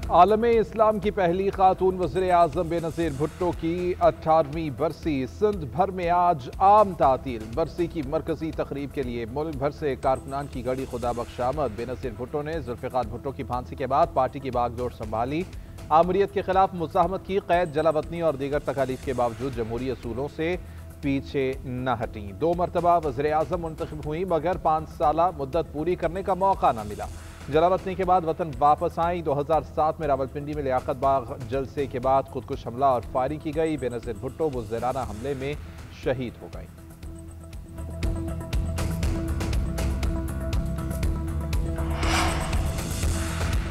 आलमे इस्लाम की पहली खातून वज़ीर आज़म बेनज़ीर भुट्टो की 18वीं बरसी सिंध भर में आज आम तातील। बरसी की मरकजी तकरीब के लिए मुल्क भर से कारकुनान की गड़ी खुदा बख्श आमद। बेनज़ीर भुट्टो ने जुल्फ़िकार भुट्टो की फांसी के बाद पार्टी की बागडोर संभाली। आमरीत के खिलाफ मुज़ाहमत की, कैद, जलावतनी और दीगर तकालीफ के बावजूद जमहूरी असूलों से पीछे न हटी। 2 मरतबा वज़ीर आज़म मुंतखब हुई मगर 5 साला मुद्दत पूरी करने का मौका न मिला। जलावतनी के बाद वतन वापस आई। 2007 में रावलपिंडी में लियाकत बाग जलसे के बाद खुदकुश हमला और फायरिंग की गई। बेनज़ीर भुट्टो बुज़दिलाना हमले में शहीद हो गई।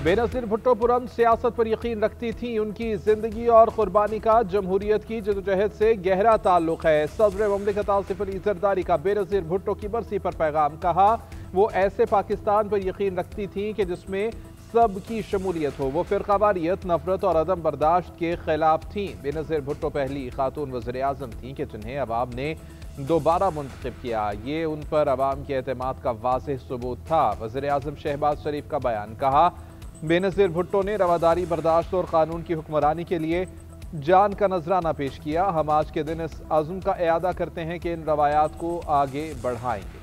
बेनज़ीर भुट्टो पुरम सियासत पर यकीन रखती थी। उनकी जिंदगी और कुर्बानी का जमहूरियत की जदोजहद से गहरा ताल्लुक है। सदर मुमलिकत आसिफ अली ज़रदारी का बेनज़ीर भुट्टो की बरसी पर पैगाम। कहा, वो ऐसे पाकिस्तान पर यकीन रखती थी कि जिसमें सबकी शमूलियत हो। वो फ़िरक़ावारियत, नफरत और अदम बर्दाश्त के खिलाफ थी। बेनज़ीर भुट्टो पहली खातून वज़ीर आज़म थी कि जिन्हें अवाम ने दोबारा मुंतखब किया। ये उन पर अवाम के एतमाद का वाज़ेह सबूत था। वज़ीर आज़म शहबाज शरीफ का बयान। कहा, बेनज़ीर भुट्टो ने रवादारी, बर्दाश्त और कानून की हुक्मरानी के लिए जान का नजराना पेश किया। हम आज के दिन इस अज़्म का इयादा करते हैं कि इन रवायात को आगे बढ़ाएंगे।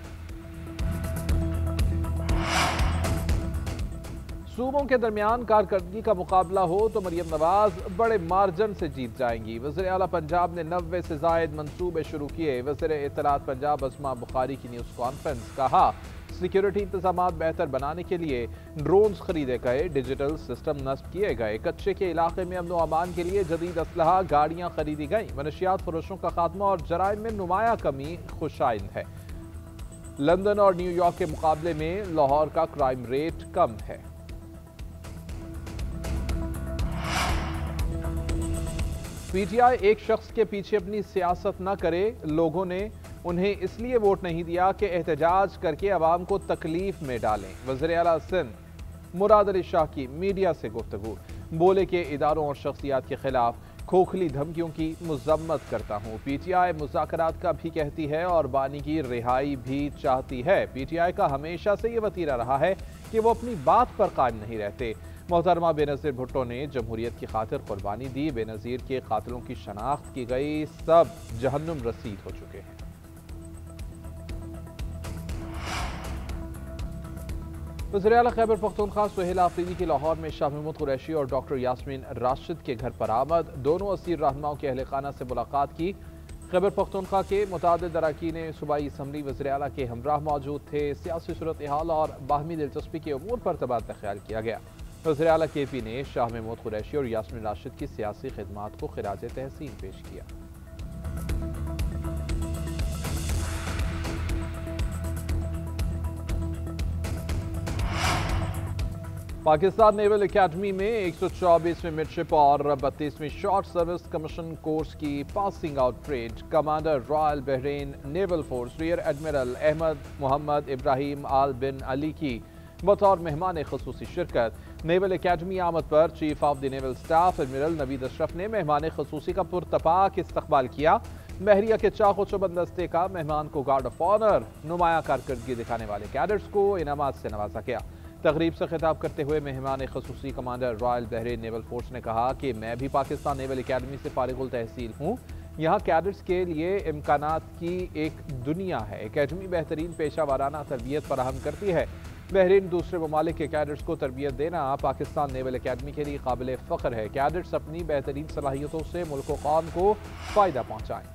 सूबों के दरमियान कारकर्दगी का मुकाबला हो तो मरियम नवाज बड़े मार्जिन से जीत जाएंगी। वज़ीर आला पंजाब ने 90 से जायद मंसूबे शुरू किए। वज़ीर इत्तलात पंजाब अस्मा बुखारी की न्यूज़ कॉन्फ्रेंस। कहा, सिक्योरिटी इंतजामात बेहतर बनाने के लिए ड्रोन्स खरीदे गए, डिजिटल सिस्टम नस्ब किए गए। कच्चे के इलाके में अमन व अमान के लिए जदीद असलहा गाड़ियाँ खरीदी गई। मनशियात फरोशों का खात्मा और जराइम में नुमाया कमी खुशाइंद है। लंदन और न्यूयॉर्क के मुकाबले में लाहौर का क्राइम रेट कम है। पीटीआई एक शख्स के पीछे अपनी सियासत न करे। लोगों ने उन्हें इसलिए वोट नहीं दिया कि एहतजाज करके अवाम को तकलीफ में डालें। वज़ीर आला सिंध मुराद अली शाह की मीडिया से गुफ्तगू। बोले कि इदारों और शख्सियात के खिलाफ खोखली धमकियों की मजम्मत करता हूँ। पीटीआई मुज़ाकरात का भी कहती है और बानी की रिहाई भी चाहती है। पीटीआई का हमेशा से ये वतीरा रहा है कि वो अपनी बात पर कायम नहीं रहते। मोहतरमा बेनज़ीर भुट्टो ने जमहूरियत की खातिर कुर्बानी दी। बेनज़ीर के कातिलों की शनाख्त की गई। सब जहन्नुम रसीद हो चुके हैं। वज़ीर आला खैबर पख्तूनख्वा सुहेल आफरीदी की लाहौर में शाह महमूद कुरैशी और डॉक्टर यास्मीन राशिद के घर पर आमद। दोनों असीर रहनुमाओं के अहले खाना से मुलाकात की। खैबर पख्तूनख्वा के मुतादिद अरकान सूबाई असम्बली वज़ीर आला के हमराह मौजूद थे। सियासी सूरत हाल और बाहमी दिलचस्पी के अमूर पर तबादला ख्याल किया गया। वज़ीर आला KP ने शाह महमूद कुरैशी और यास्मीन राशिद की सियासी खिदमात को खिराज तहसीन पेश किया। पाकिस्तान नेवल एकेडमी में 124वीं मिडशिप और 32वीं शॉर्ट सर्विस कमीशन कोर्स की passing out parade. Commander royal Bahrain naval force rear admiral Ahmed Mohammed Ibrahim Al bin Ali की बतौर मेहमान खसूसी शिरकत। नेवल एकेडमी आमद पर chief of the naval staff admiral Naveed Ashraf ने मेहमान खसूसी का पुरतपाक इस्तकबाल किया। बहरिया के चाको चौबंद दस्ते का मेहमान को गार्ड ऑफ ऑनर, नुमाया कारकर्दगी दिखाने वाले कैडेट्स को इनामात से नवाजा गया। तकरीब से खिताब करते हुए मेहमान खसूसी commander royal Bahrain naval force ने कहा कि मैं भी पाकिस्तान नेवल एकेडमी से फारिगुल तहसील हूँ। यहाँ कैडेट्स के लिए इम्कानात की एक दुनिया है। एकेडमी बेहतरीन पेशा वाराना तरबियत फराहम करती है। बहरीन दूसरे ममालिक के कैडेट्स को तरबियत देना पाकिस्तान नेवल एकेडमी के लिए काबिल फ़ख्र है। कैडेट्स अपनी बेहतरीन सलाहियतों से मुल्क व कौम को फ़ायदा पहुँचाएँ।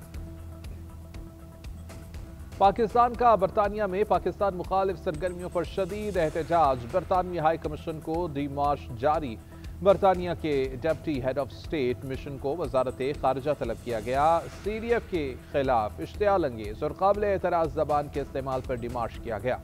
पाकिस्तान का बरतानिया में पाकिस्तान मुखालिफ सरगर्मियों पर शदीद एहतजाज। बरतानवी हाई कमीशन को दी मार्च जारी। बरतानिया के deputy head of state mission को वजारत खारजा तलब किया गया। CDF के खिलाफ इश्तियाल अंगेज और काबिल एतराज़ ज़बान के इस्तेमाल पर डिमार्च किया गया।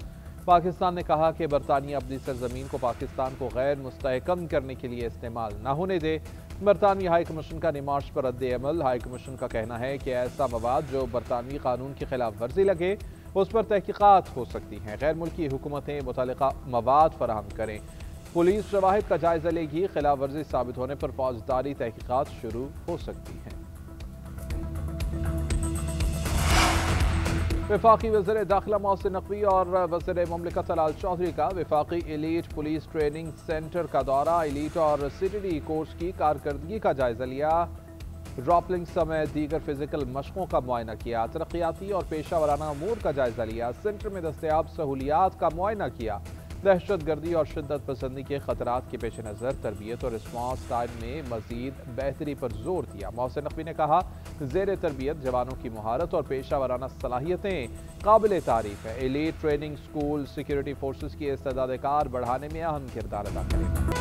पाकिस्तान ने कहा कि बरतानिया अपनी सरजमीन को पाकिस्तान को गैर मुस्तहकम करने के लिए इस्तेमाल न होने दे। बरतानवी हाई कमीशन का डिमार्च पर रद्द अमल। हाई कमीशन का कहना है कि ऐसा मवाद जो बरतानवी कानून की खिलाफ वर्जी लगे उस पर तहकीकात हो सकती हैं। गैर मुल्की हुकूमतें मुतल्लिका मवाद फराहम करें। पुलिस शवाहिद का जायजा लेगी। खिलाफ वर्जी साबित होने पर फौजदारी तहकीकात शुरू हो सकती हैं। वफाकी वज़ीर दाखिला मोहसिन नकवी और वज़ीर मुमलिकत लाल चौधरी का वफाकी एलीट पुलिस ट्रेनिंग सेंटर का दौरा, एलीट और CTD कोर्स की कारकर्दगी का जायजा लिया, ड्रॉपलिंग समेत दीगर फिजिकल मशकों का मुआयना किया, तरक्याती और पेशा वराना अमूर का जायजा लिया, सेंटर में दस्तयाब सहूलियात का मुआयना किया, दहशत गर्दी और शिद्दत पसंदी के खतरात के पेश नज़र तरबियत और रिस्पॉन्स टाइम में मजीद बेहतरी पर जोर दिया। मोहसिन नकवी ने कहा, ज़ेर तरबियत जवानों की महारत और पेशा वराना सलाहियतें काबिल तारीफ है। Elite training school security forces की इस्तेदाद कार बढ़ाने में अहम किरदार अदा करेगा।